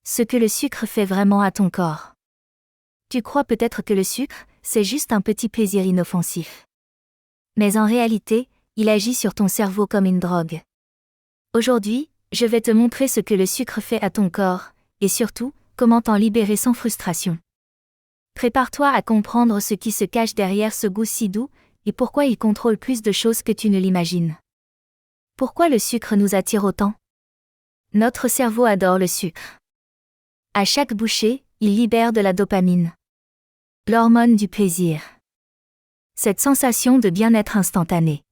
Ce que le sucre fait vraiment à ton corps. Tu crois peut-être que le sucre, c'est juste un petit plaisir inoffensif. Mais en réalité, il agit sur ton cerveau comme une drogue. Aujourd'hui, je vais te montrer ce que le sucre fait à ton corps, et surtout, comment t'en libérer sans frustration. Prépare-toi à comprendre ce qui se cache derrière ce goût si doux, et pourquoi il contrôle plus de choses que tu ne l'imagines. Pourquoi le sucre nous attire autant? Notre cerveau adore le sucre. À chaque bouchée, il libère de la dopamine. L'hormone du plaisir. Cette sensation de bien-être instantané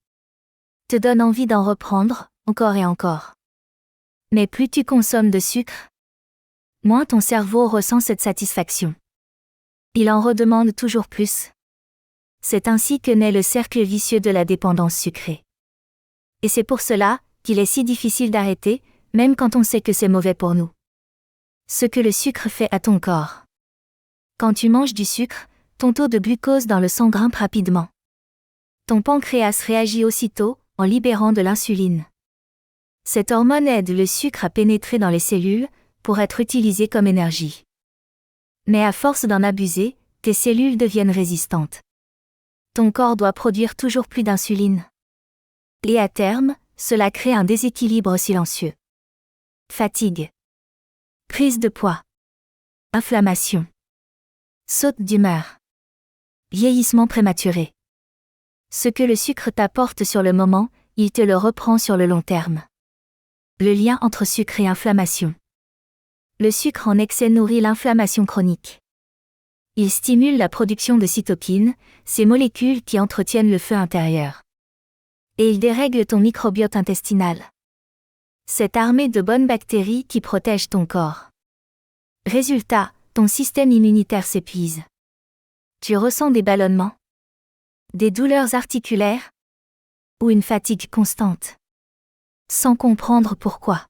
te donne envie d'en reprendre, encore et encore. Mais plus tu consommes de sucre, moins ton cerveau ressent cette satisfaction. Il en redemande toujours plus. C'est ainsi que naît le cercle vicieux de la dépendance sucrée. Et c'est pour cela qu'il est si difficile d'arrêter, même quand on sait que c'est mauvais pour nous. Ce que le sucre fait à ton corps. Quand tu manges du sucre, ton taux de glucose dans le sang grimpe rapidement. Ton pancréas réagit aussitôt, en libérant de l'insuline. Cette hormone aide le sucre à pénétrer dans les cellules, pour être utilisé comme énergie. Mais à force d'en abuser, tes cellules deviennent résistantes. Ton corps doit produire toujours plus d'insuline. Et à terme, cela crée un déséquilibre silencieux. Fatigue. Prise de poids. Inflammation. Saute d'humeur. Vieillissement prématuré. Ce que le sucre t'apporte sur le moment, il te le reprend sur le long terme. Le lien entre sucre et inflammation. Le sucre en excès nourrit l'inflammation chronique. Il stimule la production de cytokines, ces molécules qui entretiennent le feu intérieur. Et il dérègle ton microbiote intestinal. Cette armée de bonnes bactéries qui protège ton corps. Résultat, ton système immunitaire s'épuise. Tu ressens des ballonnements, des douleurs articulaires ou une fatigue constante. Sans comprendre pourquoi.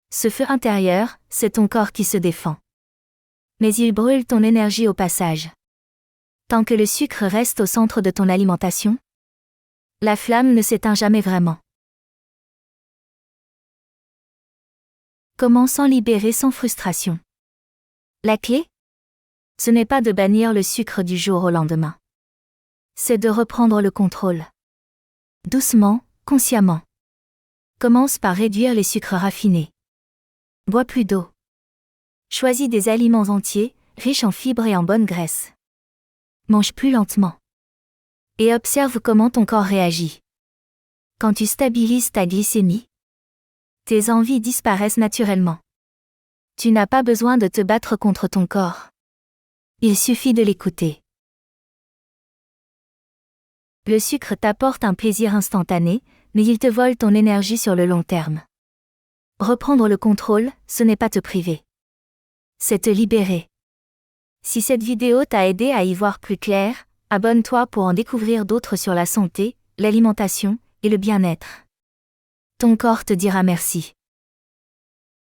Ce feu intérieur, c'est ton corps qui se défend. Mais il brûle ton énergie au passage. Tant que le sucre reste au centre de ton alimentation, la flamme ne s'éteint jamais vraiment. Comment s'en libérer sans frustration? La clé? Ce n'est pas de bannir le sucre du jour au lendemain. C'est de reprendre le contrôle. Doucement, consciemment. Commence par réduire les sucres raffinés. Bois plus d'eau. Choisis des aliments entiers, riches en fibres et en bonne graisse. Mange plus lentement. Et observe comment ton corps réagit. Quand tu stabilises ta glycémie, tes envies disparaissent naturellement. Tu n'as pas besoin de te battre contre ton corps. Il suffit de l'écouter. Le sucre t'apporte un plaisir instantané, mais il te vole ton énergie sur le long terme. Reprendre le contrôle, ce n'est pas te priver. C'est te libérer. Si cette vidéo t'a aidé à y voir plus clair, abonne-toi pour en découvrir d'autres sur la santé, l'alimentation et le bien-être. Ton corps te dira merci.